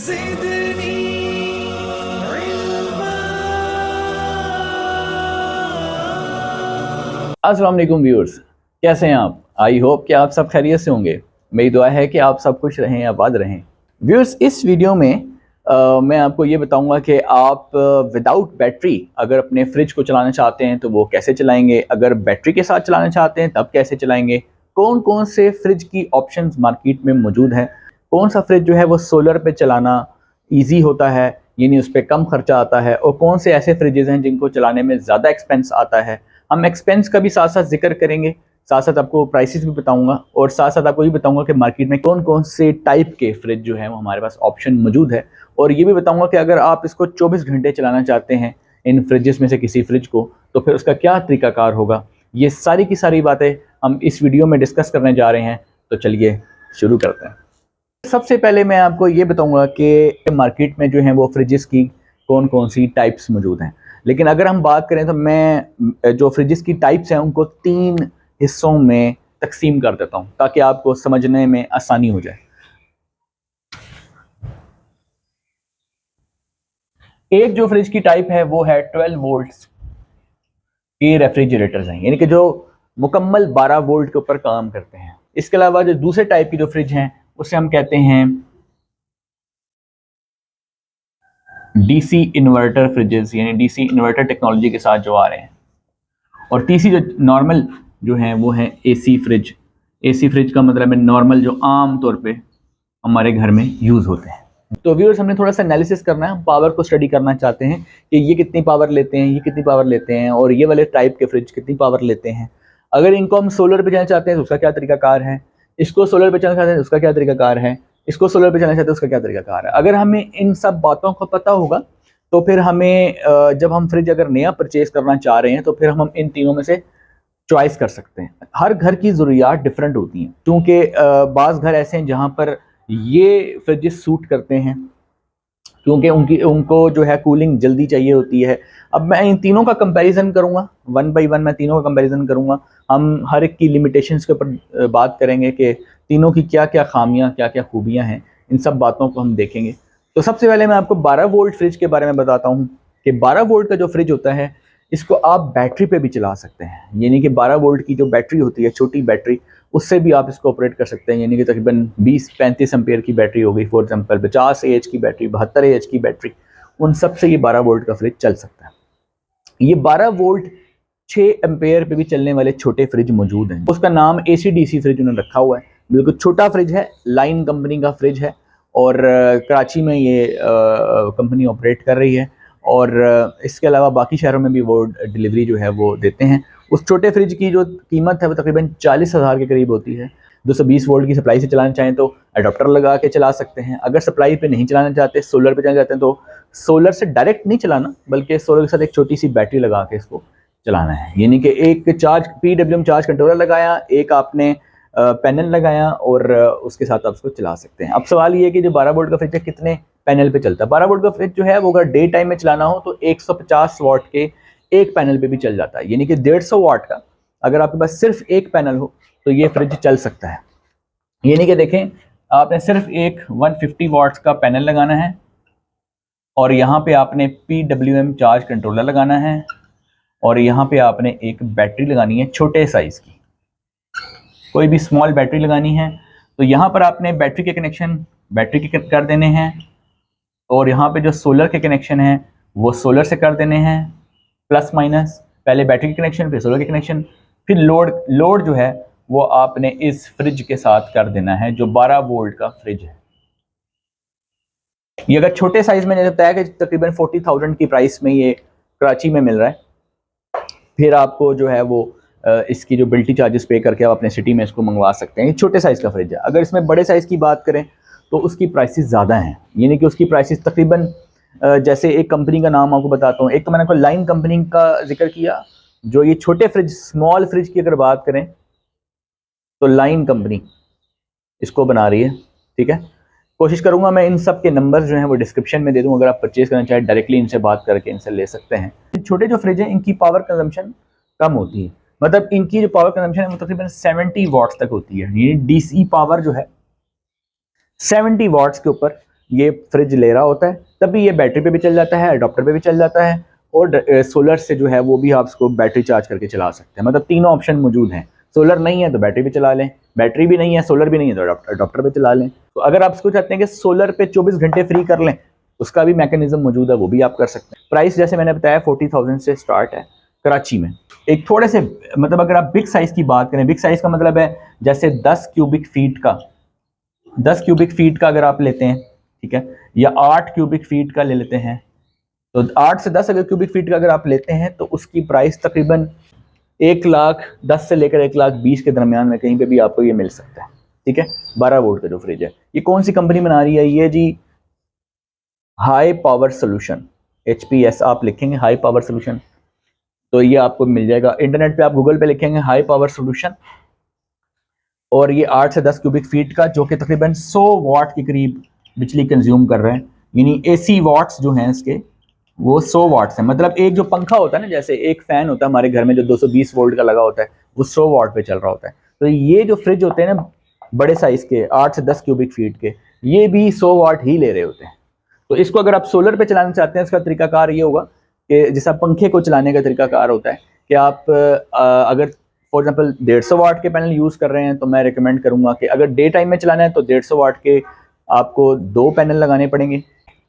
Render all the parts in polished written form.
ज़िदनी अस्सलाम वालेकुम व्यूअर्स, कैसे हैं आप? आई होप कि आप सब खैरियत से होंगे। मेरी दुआ है कि आप सब खुश रहें, आबाद रहें। व्यूअर्स, इस वीडियो में मैं आपको ये बताऊंगा कि आप विदाउट बैटरी अगर अपने फ्रिज को चलाना चाहते हैं तो वो कैसे चलाएंगे, अगर बैटरी के साथ चलाना चाहते हैं तब कैसे चलाएंगे, कौन कौन से फ्रिज की ऑप्शंस मार्केट में मौजूद हैं, कौन सा फ्रिज जो है वो सोलर पे चलाना ईजी होता है, यानी उस पर कम खर्चा आता है, और कौन से ऐसे फ्रिजेज़ हैं जिनको चलाने में ज़्यादा एक्सपेंस आता है। हम एक्सपेंस का भी साथ साथ जिक्र करेंगे, साथ साथ आपको प्राइसेस भी बताऊंगा, और साथ साथ आपको ये बताऊंगा कि मार्केट में कौन कौन से टाइप के फ्रिज जो है वो हमारे पास ऑप्शन मौजूद है। और ये भी बताऊंगा कि अगर आप इसको 24 घंटे चलाना चाहते हैं इन फ्रिजेस में से किसी फ्रिज को, तो फिर उसका क्या तरीकाकार होगा। ये सारी की सारी बातें हम इस वीडियो में डिस्कस करने जा रहे हैं। तो चलिए शुरू करते हैं। सबसे पहले मैं आपको ये बताऊंगा कि मार्केट में जो है वो फ्रिजेस की कौन कौन सी टाइप्स मौजूद हैं। लेकिन अगर हम बात करें तो मैं जो फ्रिजेस की टाइप्स हैं उनको 3 हिस्सों में तकसीम कर देता हूं ताकि आपको समझने में आसानी हो जाए। एक जो फ्रिज की टाइप है वो है 12 वोल्ट्स के रेफ्रिजरेटर्स हैं, यानी कि जो मुकम्मल 12 वोल्ट के ऊपर काम करते हैं। इसके अलावा जो दूसरे टाइप की जो फ्रिज हैं उसे हम कहते हैं डीसी इन्वर्टर फ्रिजेस, यानी डीसी इन्वर्टर टेक्नोलॉजी के साथ जो आ रहे हैं। और तीसरी जो नॉर्मल जो है वो है एसी फ्रिज। एसी फ्रिज का मतलब है नॉर्मल जो आम तौर पे हमारे घर में यूज़ होते हैं। तो व्यूअर्स, हमने थोड़ा सा एनालिसिस करना है, पावर को स्टडी करना चाहते हैं कि ये कितनी पावर लेते हैं, ये कितनी पावर लेते हैं, और ये वाले टाइप के फ्रिज कितनी पावर लेते हैं। अगर इनको हम सोलर पे चलाना चाहते हैं तो उसका क्या तरीकाकार है, इसको सोलर पे चलाना चाहते हैं तो उसका क्या तरीकाकार है, इसको सोलर पे चलाना चाहते हैं उसका क्या तरीकाकार है। अगर हमें इन सब बातों को पता होगा तो फिर हमें जब हम फ्रिज अगर नया परचेज करना चाह रहे हैं तो फिर हम इन तीनों में से चॉइस कर सकते हैं। हर घर की ज़रूरियात डिफरेंट होती हैं, क्योंकि बाज़ घर ऐसे हैं जहाँ पर ये फ्रिजेस सूट करते हैं क्योंकि उनको जो है कूलिंग जल्दी चाहिए होती है। अब मैं इन तीनों का कंपैरिजन करूंगा, वन बाय वन मैं तीनों का कंपैरिजन करूंगा। हम हर एक की लिमिटेशंस के ऊपर बात करेंगे कि तीनों की क्या क्या खामियां, क्या क्या खूबियां हैं, इन सब बातों को हम देखेंगे। तो सबसे पहले मैं आपको 12 वोल्ट फ्रिज के बारे में बताता हूँ कि 12 वोल्ट का जो फ्रिज होता है इसको आप बैटरी पे भी चला सकते हैं, यानी कि 12 वोल्ट की जो बैटरी होती है, छोटी बैटरी, उससे भी आप इसको ऑपरेट कर सकते हैं। यानी कि तकरीबन 20-35 एम्पेयर की बैटरी हो गई, फॉर एग्जांपल 50 एएच की बैटरी, 72 एएच की बैटरी, उन सब से ये 12 वोल्ट का फ्रिज चल सकता है। ये 12 वोल्ट 6 एम्पेयर पे भी चलने वाले छोटे फ्रिज मौजूद हैं। उसका नाम एसीडीसी फ्रिज उन्होंने रखा हुआ है। बिल्कुल छोटा फ्रिज है, लाइन कंपनी का फ्रिज है, और कराची में ये कंपनी ऑपरेट कर रही है, और इसके अलावा बाकी शहरों में भी वो डिलीवरी जो है वो देते हैं। उस छोटे फ्रिज की जो कीमत है वो तकरीबन 40,000 के करीब होती है। 220 वोल्ट की सप्लाई से चलाना चाहें तो अडोप्टर लगा के चला सकते हैं। अगर सप्लाई पे नहीं चलाना चाहते, सोलर पे चलाना चाहते हैं, तो सोलर से डायरेक्ट नहीं चलाना बल्कि सोलर के साथ एक छोटी सी बैटरी लगा के इसको चलाना है। यानी कि एक चार्ज PWM चार्ज कंट्रोलर लगाया, एक आपने पैनल लगाया, और उसके साथ आप उसको चला सकते हैं। अब सवाल ये है कि जो 12 वोल्ट का फ्रिज है कितने पैनल पे चलता है। 12 वोल्ट का फ्रिज जो है वो अगर डे टाइम में चलाना हो तो 150 वाट के एक पैनल पे भी चल जाता है, यानी कि 150 वाट का अगर आपके पास सिर्फ एक पैनल हो तो ये फ्रिज चल सकता है। यानी कि देखें, आपने सिर्फ एक 150 वाट्स का पैनल लगाना है, और यहाँ पे आपने PWM चार्ज कंट्रोलर लगाना है, और यहाँ पे आपने एक बैटरी लगानी है छोटे साइज़ की, कोई भी स्मॉल बैटरी लगानी है। तो यहाँ पर आपने बैटरी के कनेक्शन बैटरी के कर देने हैं, और यहाँ पे जो सोलर के कनेक्शन हैं वो सोलर से कर देने हैं, प्लस माइनस, पहले बैटरी के कनेक्शन फिर सोलर के कनेक्शन, फिर लोड जो है वो आपने इस फ्रिज के साथ कर देना है जो 12 वोल्ट का फ्रिज है। ये अगर छोटे साइज में जैसे बताया कि तकरीबन 40,000 की प्राइस में ये कराची में मिल रहा है, फिर आपको जो है वो इसकी जो बिल्टी चार्जेस पे करके आप अपने सिटी में इसको मंगवा सकते हैं। ये छोटे साइज़ का फ्रिज है। अगर इसमें बड़े साइज़ की बात करें तो उसकी प्राइसेस ज़्यादा हैं, यानी कि उसकी प्राइसेस तकरीबन जैसे एक कंपनी का नाम आपको बताता हूँ। एक तो मैंने आपको लाइन कंपनी का जिक्र किया। जो ये छोटे फ्रिज, स्मॉल फ्रिज की अगर बात करें तो लाइन कंपनी इसको बना रही है, ठीक है। कोशिश करूंगा मैं इन सब के नंबर्स जो हैं वो डिस्क्रिप्शन में दे दूं, अगर आप परचेज करना चाहें डायरेक्टली इनसे बात करके इनसे ले सकते हैं। छोटे जो फ्रिज हैं इनकी पावर कंजम्पशन कम होती है, मतलब इनकी जो पावर कंजम्पशन है वो तकरीबन 70 वाट्स तक होती है। ये डीसी पावर जो है 70 वाट्स के ऊपर ये फ्रिज ले रहा होता है, तभी ये बैटरी पे भी चल जाता है, अडॉप्टर पे भी चल जाता है, और सोलर से जो है वो भी आप इसको बैटरी चार्ज करके चला सकते हैं। मतलब तीनों ऑप्शन मौजूद हैं। सोलर नहीं है तो बैटरी पे चला लें, बैटरी भी नहीं है, सोलर भी नहीं है तो अडॉप्टर पे चला लें। तो अगर आप इसको चाहते हैं कि सोलर पे 24 घंटे फ्री कर लें, उसका भी मैकेनिज्म मौजूद है, वो भी आप कर सकते हैं। प्राइस जैसे मैंने बताया 40,000 से स्टार्ट है कराची में। एक थोड़े से मतलब अगर आप बिग साइज़ की बात करें, बिग साइज़ का मतलब है जैसे 10 क्यूबिक फीट का, 10 क्यूबिक फीट का अगर आप लेते हैं, ठीक है, या 8 क्यूबिक फीट का ले लेते हैं, तो 8 से 10 अगर क्यूबिक फीट का अगर आप लेते हैं तो उसकी प्राइस तकरीबन 1,10,000 से लेकर 1,20,000 के दरमियान में कहीं पे भी आपको ये मिल सकता है। ठीक है, 12 वोल्ट का जो फ्रिज है, ये कौन सी कंपनी बना रही है? ये जी हाई पावर सोल्यूशन, HPS आप लिखेंगे हाई पावर सोल्यूशन तो ये आपको मिल जाएगा। इंटरनेट पे आप गूगल पे लिखेंगे हाई पावर सोल्यूशन, और ये 8 से 10 क्यूबिक फीट का, जो कि तकरीबन 100 वाट के करीब बिजली कंज्यूम कर रहे हैं। यानी AC वाट्स जो हैं इसके वो 100 वाट्स हैं। मतलब एक जो पंखा होता है ना, जैसे एक फ़ैन होता है हमारे घर में जो 220 वोल्ट का लगा होता है, वो 100 वाट पे चल रहा होता है। तो ये जो फ्रिज होते हैं ना बड़े साइज़ के 8 से 10 क्यूबिक फीट के, ये भी 100 वाट ही ले रहे होते हैं। तो इसको अगर आप सोलर पे चलाना चाहते हैं, इसका तरीकाकार ये होगा कि जैसा पंखे को चलाने का तरीकाकार होता है कि आप अगर फॉर एग्जांपल 150 वाट के पैनल यूज़ कर रहे हैं तो मैं रिकमेंड करूँगा कि अगर डे टाइम में चलाना है तो 150 वाट के आपको 2 पैनल लगाने पड़ेंगे।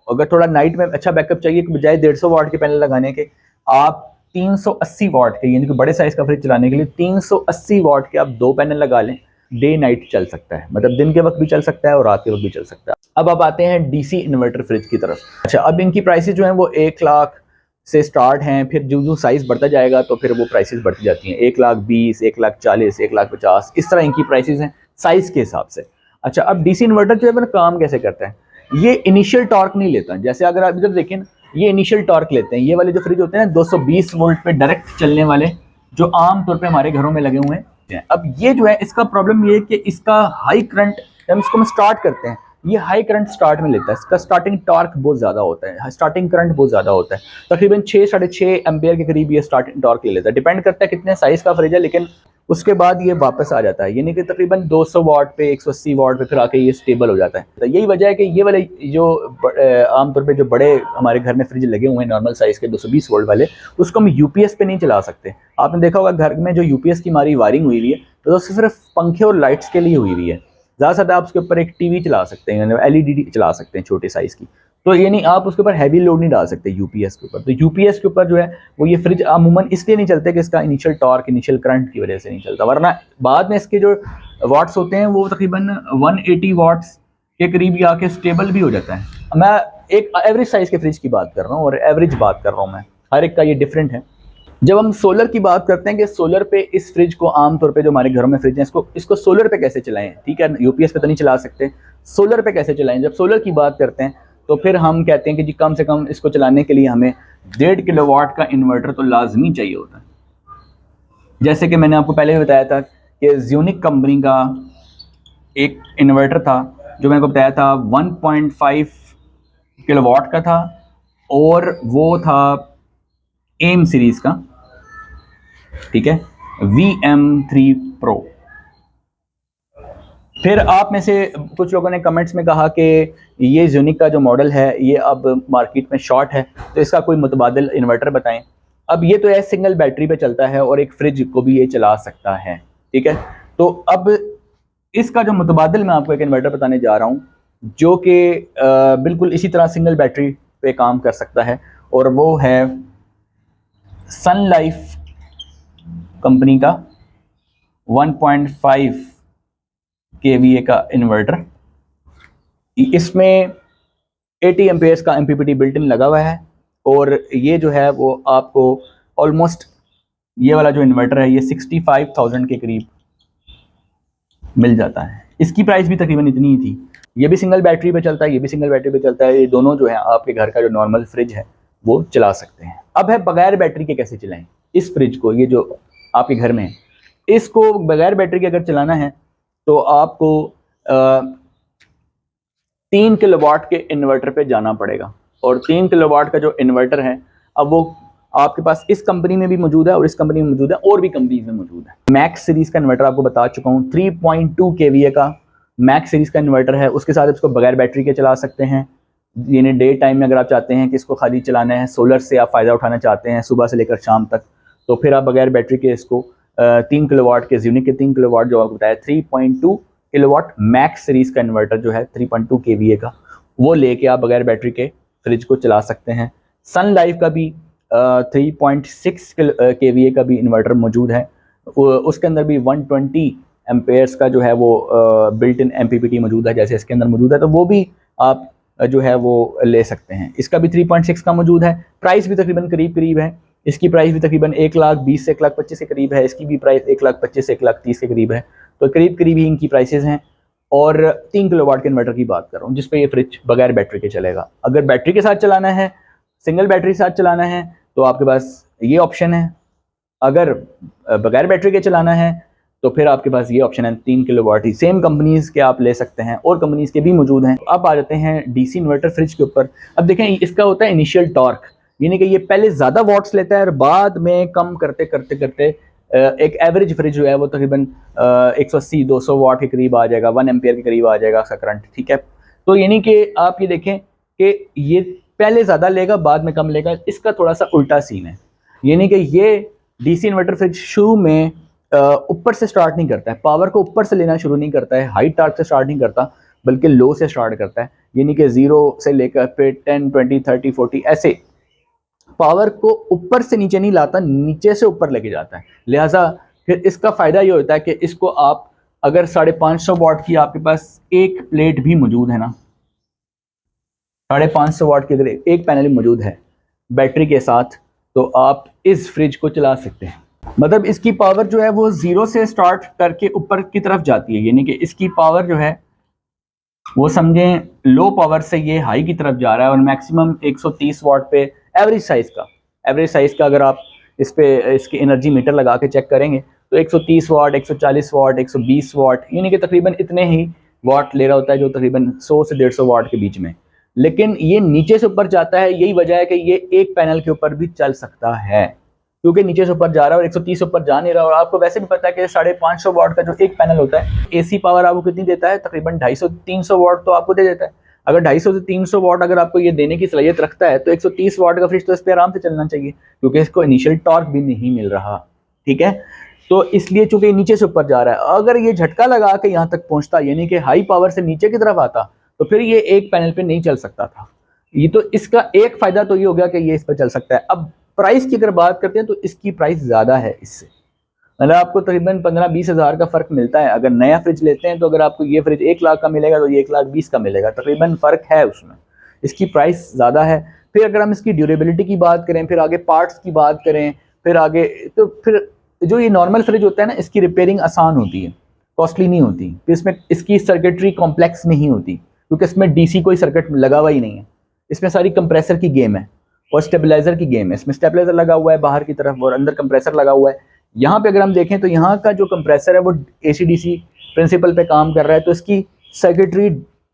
अगर थोड़ा नाइट में अच्छा बैकअप चाहिए तो बजाय 150 वाट के पैनल लगाने के आप 380 वाट के, यानी कि बड़े साइज़ का फ्रिज चलाने के लिए 380 वाट के आप 2 पैनल लगा लें। डे नाइट चल सकता है, मतलब दिन के वक्त भी चल सकता है और रात के वक्त भी चल सकता है। अब आप आते हैं DC इन्वर्टर फ्रिज की तरफ। अच्छा, अब इनकी प्राइसेस जो हैं वो 1 लाख से स्टार्ट हैं, फिर जो साइज़ बढ़ता जाएगा तो फिर वो प्राइसेस बढ़ती जाती हैं। 1,20,000, 1,40,000, 1,50,000, इस तरह इनकी प्राइसेस हैं साइज़ के हिसाब से। अच्छा, अब DC इन्वर्टर जो है ना काम कैसे करता है? ये इनिशियल टॉर्क नहीं लेता। जैसे अगर आप इधर देखें, ये इनिशियल टॉर्क लेते हैं। ये वाले जो फ्रिज होते हैं ना 220 वोल्ट पे डायरेक्ट चलने वाले, जो आम तौर पे हमारे घरों में लगे हुए हैं। अब ये जो है इसका प्रॉब्लम ये है कि इसका हाई करंट, जब इसको हम स्टार्ट करते हैं, ये हाई करंट स्टार्ट में लेता है। इसका स्टार्टिंग टॉर्क बहुत ज़्यादा होता है, स्टार्टिंग करंट बहुत ज़्यादा होता है। तकरीबन 6-6.5 एम्पियर के करीब ये स्टार्टिंग टॉर्क ले लेता है। डिपेंड करता है कितने साइज़ का फ्रिज है, लेकिन उसके बाद ये वापस आ जाता है। यानी कि तकरीबन 200 वाट पे, 180 वाट पे फिर आके ये स्टेबल हो जाता है। तो यही वजह है कि ये वाले जो आमतौर पे जो बड़े हमारे घर में फ्रिज लगे हुए हैं नॉर्मल साइज़ के 220 वोल्ट वाले, उसको हम UPS पे नहीं चला सकते। आपने देखा होगा घर में जो UPS की हमारी वायरिंग हुई हुई है तो सिर्फ पंखे और लाइट्स के लिए हुई हुई है। ज़्यादा से ज़्यादा आप उसके ऊपर एक टीवी चला सकते हैं, LED चला सकते हैं छोटे साइज़ की। तो ये नहीं, आप उसके ऊपर हैवी लोड नहीं डाल सकते UPS के ऊपर। तो UPS के ऊपर जो है वो ये फ्रिज अमूमन इसलिए नहीं चलते कि इसका इनिशियल टॉर्क, इनिशियल करंट की वजह से नहीं चलता, वरना बाद में इसके जो वाट्स होते हैं वो तकरीबन 180 वाट्स के करीब ही आके स्टेबल भी हो जाता है। मैं एक एवरेज साइज़ के फ्रिज की बात कर रहा हूँ और एवरेज बात कर रहा हूँ मैं, हर एक का ये डिफरेंट है। जब हम सोलर की बात करते हैं कि सोलर पे इस फ्रिज को आमतौर पे जो हमारे घरों में फ्रिज हैं इसको सोलर पे कैसे चलाएं, ठीक है, UPS पे तो नहीं चला सकते, सोलर पे कैसे चलाएं। जब सोलर की बात करते हैं तो फिर हम कहते हैं कि जी कम से कम इसको चलाने के लिए हमें 1.5 किलोवाट का इन्वर्टर तो लाजमी चाहिए होता है। जैसे कि मैंने आपको पहले भी बताया था कि ज़्यूनिक कंपनी का एक इन्वर्टर था जो मैंने आपको बताया था 1.5 किलोवाट का था, और वो था एम सीरीज़ का, ठीक है, VM3 Pro। फिर आप में से कुछ लोगों ने कमेंट्स में कहा कि ये ज़्यूनिक का जो मॉडल है ये अब मार्केट में शॉर्ट है, तो इसका कोई मुतबादिल इन्वर्टर बताएं। अब ये तो है सिंगल बैटरी पे चलता है और एक फ्रिज को भी ये चला सकता है, ठीक है। तो अब इसका जो मुतबादिल मैं आपको एक इन्वर्टर बताने जा रहा हूँ जो कि बिल्कुल इसी तरह सिंगल बैटरी पे काम कर सकता है, और वो है सन लाइफ कंपनी का 1.5 kVA का इन्वर्टर। इसमें 80 एम्पेयर्स का MPPT बिल्ट इन लगा हुआ है, और ये जो है वो आपको ऑलमोस्ट, ये वाला जो इन्वर्टर है ये 65,000 के करीब मिल जाता है। इसकी प्राइस भी तकरीबन इतनी ही थी। ये भी सिंगल बैटरी पे चलता है, ये भी सिंगल बैटरी पे चलता है। ये दोनों जो है आपके घर का जो नॉर्मल फ्रिज है वो चला सकते हैं। अब है बगैर बैटरी के कैसे चलाएं इस फ्रिज को, ये जो आपके घर में है, इसको बगैर बैटरी के अगर चलाना है तो आपको 3 किलोवाट के इन्वर्टर पे जाना पड़ेगा। और 3 किलोवाट का जो इन्वर्टर है अब वो आपके पास इस कंपनी में भी मौजूद है और इस कंपनी में मौजूद है और भी कंपनीज में मौजूद है। मैक्स सीरीज का इन्वर्टर आपको बता चुका हूँ, 3.2 kVA का मैक्स सीरीज़ का इन्वर्टर है, उसके साथ इसको बगैर बैटरी के चला सकते हैं। यानी डे टाइम में अगर आप चाहते हैं कि इसको खाली चलाना है, सोलर से आप फ़ायदा उठाना चाहते हैं सुबह से लेकर शाम तक, तो फिर आप बगैर बैटरी के इसको 3 किलोवाट के ज़्यूनिक के 3 किलोवाट जो आपको बताया 3.2 किलोवाट मैक्स सीरीज़ का इन्वर्टर जो है 3.2 केवीए का, वो लेके आप बगैर बैटरी के फ्रिज को चला सकते हैं। सन लाइफ का भी 3.6 केवीए का भी इन्वर्टर मौजूद है, उसके अंदर भी 120 एम्पेयर्स का जो है वो बिल्ट इन एमपीपीटी मौजूद है, जैसे इसके अंदर मौजूद है, तो वो भी आप जो है वो ले सकते हैं। इसका भी 3.6 का मौजूद है। प्राइस भी तकरीबन करीब है, इसकी प्राइस भी तकरीबन 1,20,000 से 1,25,000 के करीब है, इसकी भी प्राइस 1,25,000 से 1,30,000 के करीब है, तो करीब ही इनकी प्राइसेस हैं। और 3 किलोवाट के इन्वर्टर की बात कर रहा हूँ जिस पे ये फ्रिज बगैर बैटरी के चलेगा। अगर बैटरी के साथ चलाना है, सिंगल बैटरी के साथ चलाना है, तो आपके पास ये ऑप्शन है। अगर बगैर बैटरी के चलाना है तो फिर आपके पास ये ऑप्शन है 3 किलोवाट ही, सेम कंपनीज के आप ले सकते हैं और कंपनीज के भी मौजूद हैं। अब आ जाते हैं डीसी इन्वर्टर फ्रिज के ऊपर। अब देखें इसका होता है इनिशियल टॉर्क, यानी कि ये पहले ज़्यादा वाट्स लेता है और बाद में कम करते करते करते एक एवरेज फ्रिज जो है वो तकरीबन 180-200 वाट के करीब आ जाएगा, 1 एम्पियर के करीब आ जाएगा उसका करंट, ठीक है। तो यानी कि आप ये देखें कि ये पहले ज़्यादा लेगा बाद में कम लेगा, इसका थोड़ा सा उल्टा सीन है। यानी कि ये डीसी इन्वर्टर फ्रिज शुरू में ऊपर से स्टार्ट नहीं करता है, पावर को ऊपर से लेना शुरू नहीं करता है, हाई टॉर्क से स्टार्ट नहीं करता, बल्कि लो से स्टार्ट करता है। यानी कि 0 से लेकर फिर 10, 20, 30, 40 ऐसे पावर को ऊपर से नीचे नहीं लाता, नीचे से ऊपर लेके जाता है। लिहाजा फिर इसका फ़ायदा ये होता है कि इसको आप अगर 550 वाट की आपके पास एक प्लेट भी मौजूद है ना, 550 वाट की अगर एक पैनल मौजूद है बैटरी के साथ, तो आप इस फ्रिज को चला सकते हैं। मतलब इसकी पावर जो है वो 0 से स्टार्ट करके ऊपर की तरफ जाती है, यानी कि इसकी पावर जो है वो समझें लो पावर से ये हाई की तरफ जा रहा है और मैक्सिमम 130 वाट पे एवरेज साइज़ का अगर आप इस पे इसकी एनर्जी मीटर लगा के चेक करेंगे तो 130 वाट, 140 वाट, 120 वाट, यानी कि तकरीबन इतने ही वाट ले रहा होता है, जो तकरीबन 100 से 150 वाट के बीच में। लेकिन ये नीचे से ऊपर जाता है, यही वजह है कि ये एक पैनल के ऊपर भी चल सकता है, क्योंकि नीचे से ऊपर जा रहा है और 130 ऊपर जा नहीं रहा। और आपको वैसे भी पता है कि 550 वाट का जो एक पैनल होता है, एसी पावर आपको कितनी देता है, तकरीबन 250-300 वाट तो आपको दे देता है। अगर 250 से 300 वाट अगर आपको ये देने की सलाहियत रखता है, तो 130 वाट का फ्रिज तो इस पर आराम से चलना चाहिए, क्योंकि इसको इनिशियल टॉर्क भी नहीं मिल रहा, ठीक है। तो इसलिए चूंकि नीचे से ऊपर जा रहा है, अगर ये झटका लगा के यहाँ तक पहुँचता, यानी कि हाई पावर से नीचे की तरफ आता, तो फिर ये एक पैनल पे नहीं चल सकता था। ये तो इसका एक फ़ायदा तो ये हो गया कि ये इस पर चल सकता है। अब प्राइस की अगर बात करते हैं तो इसकी प्राइस ज़्यादा है इससे, मतलब आपको तकरीबन 15-20 हज़ार का फ़र्क मिलता है। अगर नया फ्रिज लेते हैं तो अगर आपको ये फ्रिज 1 लाख का मिलेगा तो ये 1,20,000 का मिलेगा, तकरीबन फ़र्क है उसमें, इसकी प्राइस ज़्यादा है। फिर अगर हम इसकी ड्यूरेबिलिटी की बात करें, फिर आगे पार्ट्स की बात करें, फिर आगे तो फिर जो ये नॉर्मल फ्रिज होता है ना, इसकी रिपेयरिंग आसान होती है, कॉस्टली नहीं होती। फिर इसमें इसकी सर्किटरी कॉम्प्लेक्स नहीं होती, क्योंकि इसमें डीसी कोई सर्किट लगा हुआ ही नहीं है, इसमें सारी कंप्रेसर की गेम है और स्टेबलाइजर की गेम है। इसमें स्टेबलाइजर लगा हुआ है बाहर की तरफ और अंदर कंप्रेसर लगा हुआ है। यहाँ पे अगर हम देखें तो यहाँ का जो कंप्रेसर है वो AC DC प्रिंसिपल पे काम कर रहा है, तो इसकी सर्किटरी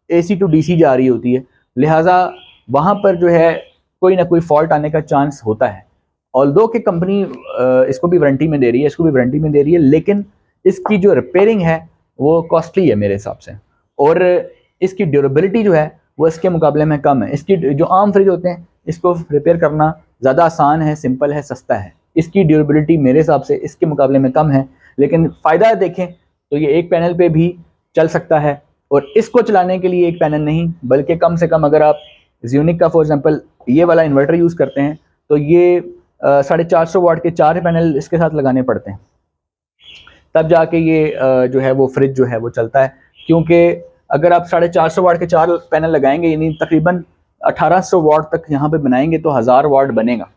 AC टू DC जा रही होती है, लिहाजा वहाँ पर जो है कोई ना कोई फॉल्ट आने का चांस होता है। ऑल्दो कि कंपनी इसको भी वारंटी में दे रही है, इसको भी वारंटी में दे रही है, लेकिन इसकी जो रिपेयरिंग है वो कॉस्टली है मेरे हिसाब से, और इसकी ड्यूरेबिलिटी जो है वो इसके मुकाबले में कम है। इसकी जो आम फ्रिज होते हैं इसको रिपेयर करना ज़्यादा आसान है, सिंपल है, सस्ता है। इसकी ड्यूरेबिलिटी मेरे हिसाब से इसके मुकाबले में कम है, लेकिन फ़ायदा देखें तो ये एक पैनल पे भी चल सकता है। और इसको चलाने के लिए एक पैनल नहीं, बल्कि कम से कम अगर आप ज़्यूनिक का फॉर एग्जांपल ये वाला इन्वर्टर यूज़ करते हैं तो ये 450 वाट के 4 पैनल इसके साथ लगाने पड़ते हैं, तब जाके ये जो है वो फ्रिज जो है वो चलता है। क्योंकि अगर आप 450 वाट के 4 पैनल लगाएंगे, यानी तकरीबन 1800 वाट तक यहाँ पे बनाएंगे, तो 1000 वाट बनेगा,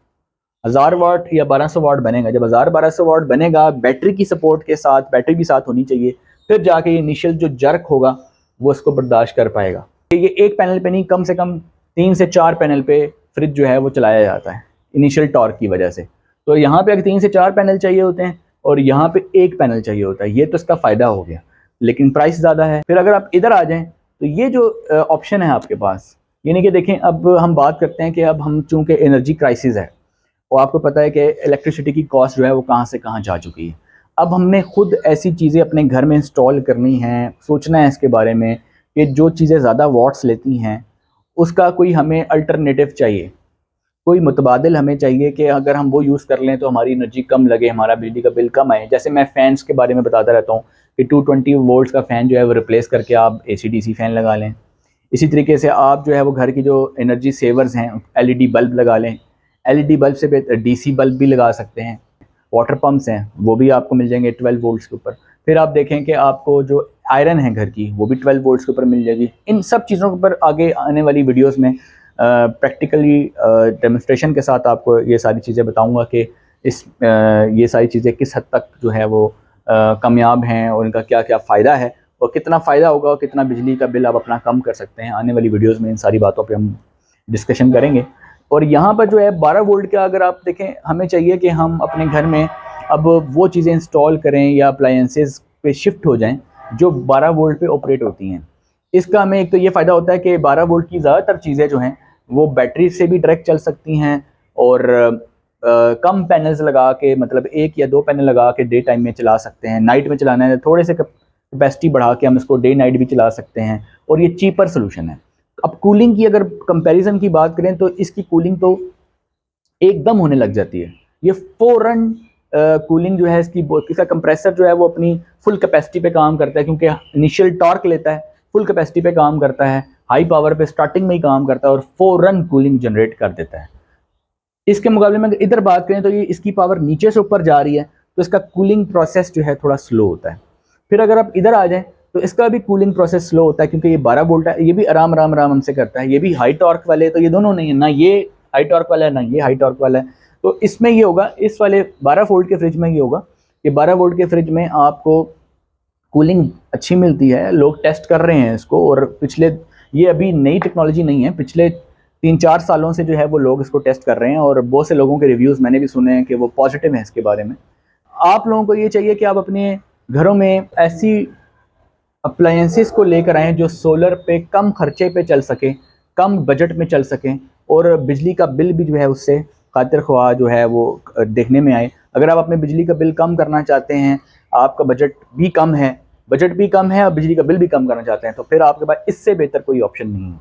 1000 वाट या 1200 वाट बनेगा। जब 1000-1200 वाट बनेगा, बैटरी की सपोर्ट के साथ, बैटरी भी साथ होनी चाहिए, फिर जाके इनिशियल जो जर्क होगा वो इसको बर्दाश्त कर पाएगा। ये एक पैनल पे नहीं, कम से कम 3 से 4 पैनल पे फ्रिज जो है वो चलाया जाता है इनिशियल टॉर्क की वजह से। तो यहाँ पे अगर 3 से 4 पैनल चाहिए होते हैं और यहाँ पे एक पैनल चाहिए होता है, ये तो इसका फ़ायदा हो गया, लेकिन प्राइस ज़्यादा है। फिर अगर आप इधर आ जाएँ तो ये जो ऑप्शन है आपके पास, यानी कि देखें अब हम बात करते हैं कि अब हम चूँकि एनर्जी क्राइसिस है और आपको पता है कि इलेक्ट्रिसिटी की कॉस्ट जो है वो कहाँ से कहाँ जा चुकी है। अब हमने खुद ऐसी चीज़ें अपने घर में इंस्टॉल करनी हैं, सोचना है इसके बारे में कि जो चीज़ें ज़्यादा वाट्स लेती हैं उसका कोई हमें अल्टरनेटिव चाहिए, कोई मुतबादिल हमें चाहिए कि अगर हम वो यूज़ कर लें तो हमारी एनर्जी कम लगे, हमारा बिजली का बिल कम आए। जैसे मैं फ़ैन्स के बारे में बताता रहता हूँ कि 220 वोल्ट्स का फ़ैन जो है वो रिप्लेस करके आप AC/DC फ़ैन लगा लें। इसी तरीके से आप जो है वो घर की जो एनर्जी सेवर्स हैं LED बल्ब लगा लें। LED बल्ब से बेहतर DC बल्ब भी लगा सकते हैं। वाटर पम्प्स हैं वो भी आपको मिल जाएंगे 12 वोल्ट्स के ऊपर। फिर आप देखें कि आपको जो आयरन है घर की वो भी 12 वोल्ट्स के ऊपर मिल जाएगी। इन सब चीज़ों के ऊपर आगे आने वाली वीडियोस में प्रैक्टिकली डेमोन्स्ट्रेशन के साथ आपको ये सारी चीज़ें बताऊंगा कि ये सारी चीज़ें किस हद तक जो है वो कामयाब हैं और इनका क्या क्या फ़ायदा है और कितना फ़ायदा होगा और कितना बिजली का बिल आप अपना कम कर सकते हैं। आने वाली वीडियोज़ में इन सारी बातों पर हम डिस्कशन करेंगे। और यहाँ पर जो है 12 वोल्ट का अगर आप देखें, हमें चाहिए कि हम अपने घर में अब वो चीज़ें इंस्टॉल करें या अप्लायंसेस पे शिफ्ट हो जाएं जो 12 वोल्ट पे ऑपरेट होती हैं। इसका हमें एक तो ये फ़ायदा होता है कि 12 वोल्ट की ज़्यादातर चीज़ें जो हैं वो बैटरी से भी डायरेक्ट चल सकती हैं और कम पैनल्स लगा के, मतलब 1 या 2 पैनल लगा के डे टाइम में चला सकते हैं। नाइट में चलाना है थोड़े से कैपेसिटी बढ़ा के हम इसको डे नाइट भी चला सकते हैं और ये चीपर सोल्यूशन है। अब कूलिंग की अगर कंपैरिजन की बात करें तो इसकी कूलिंग तो एकदम होने लग जाती है। ये फ़ौरन कूलिंग जो है इसका कंप्रेसर जो है वो अपनी फुल कैपेसिटी पे काम करता है क्योंकि इनिशियल टॉर्क लेता है, फुल कैपेसिटी पे काम करता है, हाई पावर पे स्टार्टिंग में ही काम करता है और फ़ौरन कूलिंग जनरेट कर देता है। इसके मुकाबले में अगर इधर बात करें तो ये इसकी पावर नीचे से ऊपर जा रही है तो इसका कूलिंग प्रोसेस जो है थोड़ा स्लो होता है। फिर अगर आप इधर आ जाएं तो इसका भी कूलिंग प्रोसेस स्लो होता है क्योंकि ये 12 वोल्ट है, ये भी आराम आराम आराम हमसे करता है। ये भी हाई टॉर्क वाले, तो ये दोनों नहीं है, ना ये हाई टॉर्क वाला है ना ये हाई टॉर्क वाला है। तो इसमें ये होगा, इस वाले 12 वोल्ट के फ्रिज में ये होगा कि 12 वोल्ट के फ्रिज में आपको कूलिंग अच्छी मिलती है। लोग टेस्ट कर रहे हैं इसको और ये अभी नई टेक्नोलॉजी नहीं है, पिछले 3-4 सालों से जो है वो लोग इसको टेस्ट कर रहे हैं और बहुत से लोगों के रिव्यूज़ मैंने भी सुने हैं कि वो पॉजिटिव हैं इसके बारे में। आप लोगों को ये चाहिए कि आप अपने घरों में ऐसी अप्लायंसेस को लेकर आएँ जो सोलर पे कम खर्चे पे चल सकें, कम बजट में चल सकें और बिजली का बिल भी जो है उससे खातिर ख्वाह जो है वो देखने में आए। अगर आप अपने बिजली का बिल कम करना चाहते हैं, आपका बजट भी कम है और बिजली का बिल भी कम करना चाहते हैं तो फिर आपके पास इससे बेहतर कोई ऑप्शन नहीं है।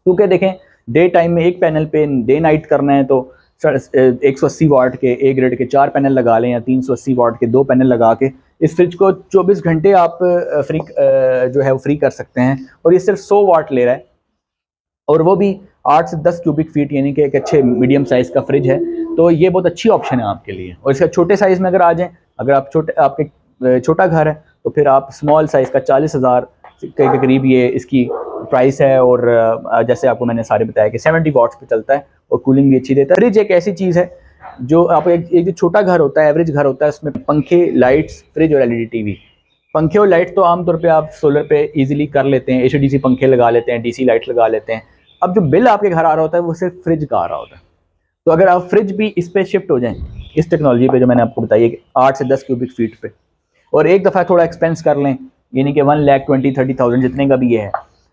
क्योंकि देखें, डे टाइम में एक पैनल पे डे नाइट करना है तो 180 वाट के ए ग्रेड के 4 पैनल लगा लें या 380 वाट के 2 पैनल लगा के इस फ्रिज को 24 घंटे आप फ्री जो है वो फ्री कर सकते हैं। और ये सिर्फ 100 वाट ले रहा है और वो भी 8 से 10 क्यूबिक फीट, यानी कि एक अच्छे मीडियम साइज़ का फ्रिज है। तो ये बहुत अच्छी ऑप्शन है आपके लिए। और इसका छोटे साइज़ में अगर आ जाएँ, अगर आप आपके छोटा घर है तो फिर आप स्मॉल साइज़ का 40,000 के करीब ये इसकी प्राइस है। और जैसे आपको मैंने सारे बताया कि 70 वाट्स पे चलता है और कूलिंग भी अच्छी देता है। फ्रिज एक ऐसी चीज़ है जो आप एक जो छोटा घर होता है, एवरेज घर होता है, उसमें पंखे, लाइट्स, फ्रिज और LED टीवी। पंखे और लाइट्स तो आमतौर पे आप सोलर पे इजीली कर लेते हैं, AC/DC पंखे लगा लेते हैं, DC लाइट लगा लेते हैं। अब जो बिल आपके घर आ रहा होता है वो सिर्फ फ्रिज का आ रहा होता है। तो अगर आप फ्रिज भी इस पे शिफ्ट हो जाएं, इस टेक्नोलॉजी पे जो मैंने आपको बताई है कि 8 से 10 क्यूबिक फीट पे, और एक दफ़ा थोड़ा एक्सपेंस कर लें, यानी कि 1,20,30,000 जितने का भी ये है,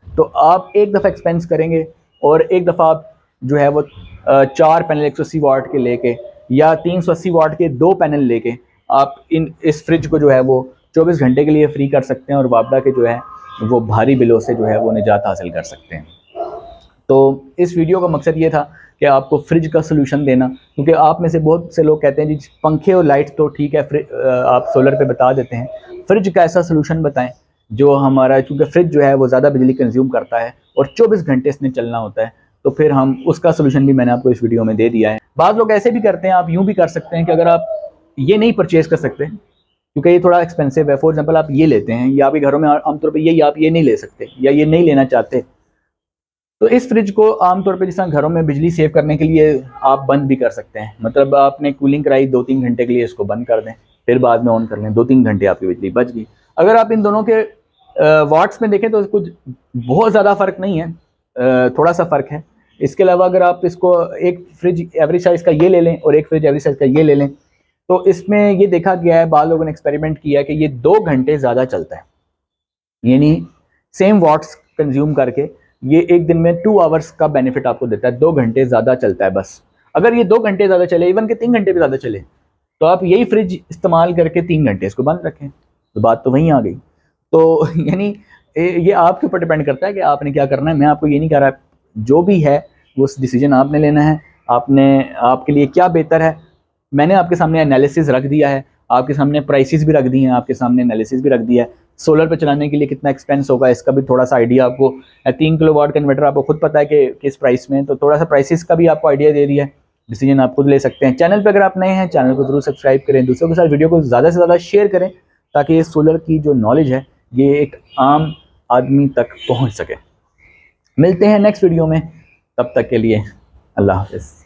तो आप एक दफ़ा एक्सपेंस करेंगे और एक दफ़ा आप जो है वो 4 पैनल 180 वाट के लेके या 380 वाट के 2 पैनल लेके आप इस फ्रिज को जो है वो 24 घंटे के लिए फ्री कर सकते हैं और वापडा के जो है वो भारी बिलों से जो है वो निजात हासिल कर सकते हैं। तो इस वीडियो का मकसद ये था कि आपको फ्रिज का सोल्यूशन देना, क्योंकि आप में से बहुत से लोग कहते हैं जी पंखे और लाइट तो ठीक है, आप सोलर पे बता देते हैं, फ्रिज का ऐसा सोल्यूशन बताएं जो हमारा, क्योंकि फ्रिज जो है वो ज़्यादा बिजली कंज्यूम करता है और 24 घंटे इसने चलना होता है, तो फिर हम उसका सोल्यूशन भी मैंने आपको इस वीडियो में दे दिया है। बाद लोग ऐसे भी करते हैं, आप यूँ भी कर सकते हैं कि अगर आप ये नहीं परचेज़ कर सकते क्योंकि ये थोड़ा एक्सपेंसिव है, फॉर एग्जाम्पल आप ये लेते हैं या आपके घरों में आमतौर पर ये आप ये नहीं ले सकते या ये नहीं लेना चाहते, तो इस फ्रिज को आमतौर पे जिस तरह घरों में बिजली सेव करने के लिए आप बंद भी कर सकते हैं। मतलब आपने कूलिंग कराई 2-3 घंटे के लिए, इसको बंद कर दें, फिर बाद में ऑन कर लें, 2-3 घंटे आपकी बिजली बच गई। अगर आप इन दोनों के वाट्स में देखें तो कुछ बहुत ज़्यादा फ़र्क नहीं है, थोड़ा सा फ़र्क है। इसके अलावा अगर आप इसको एक फ्रिज एवरेज साइज़ का ये ले लें और एक फ्रिज एवरेज साइज़ का ये ले लें, तो इसमें ये देखा गया है, बाद लोगों ने एक्सपेरिमेंट किया है कि ये 2 घंटे ज़्यादा चलता है, यानी सेम वाट्स कंज्यूम करके ये एक दिन में 2 आवर्स का बेनिफिट आपको देता है, 2 घंटे ज़्यादा चलता है बस। अगर ये 2 घंटे ज़्यादा चले, इवन के 3 घंटे भी ज़्यादा चले, तो आप यही फ्रिज इस्तेमाल करके 3 घंटे इसको बंद रखें, तो बात तो वहीं आ गई। तो यानी ये आपके ऊपर डिपेंड करता है कि आपने क्या करना है। मैं आपको ये नहीं कह रहा, जो भी है वो डिसीजन आपने लेना है, आपने आपके लिए क्या बेहतर है। मैंने आपके सामने एनालिसिस रख दिया है, आपके सामने प्राइसेस भी रख दी हैं, आपके सामने एनालिसिस भी रख दिया है। सोलर पे चलाने के लिए कितना एक्सपेंस होगा इसका भी थोड़ा सा आइडिया आपको, 3 किलोवाट का इन्वर्टर आपको खुद पता है कि किस प्राइस में, तो थोड़ा सा प्राइसेस का भी आपको आइडिया दे दिया है। डिसीजन आप खुद ले सकते हैं। चैनल पे अगर आप नए हैं, चैनल को जरूर सब्सक्राइब करें, दूसरों के साथ वीडियो को ज़्यादा से ज़्यादा शेयर करें, ताकि ये सोलर की जो नॉलेज है ये एक आम आदमी तक पहुंच सके। मिलते हैं नेक्स्ट वीडियो में, तब तक के लिए अल्लाह हाफ़िज़।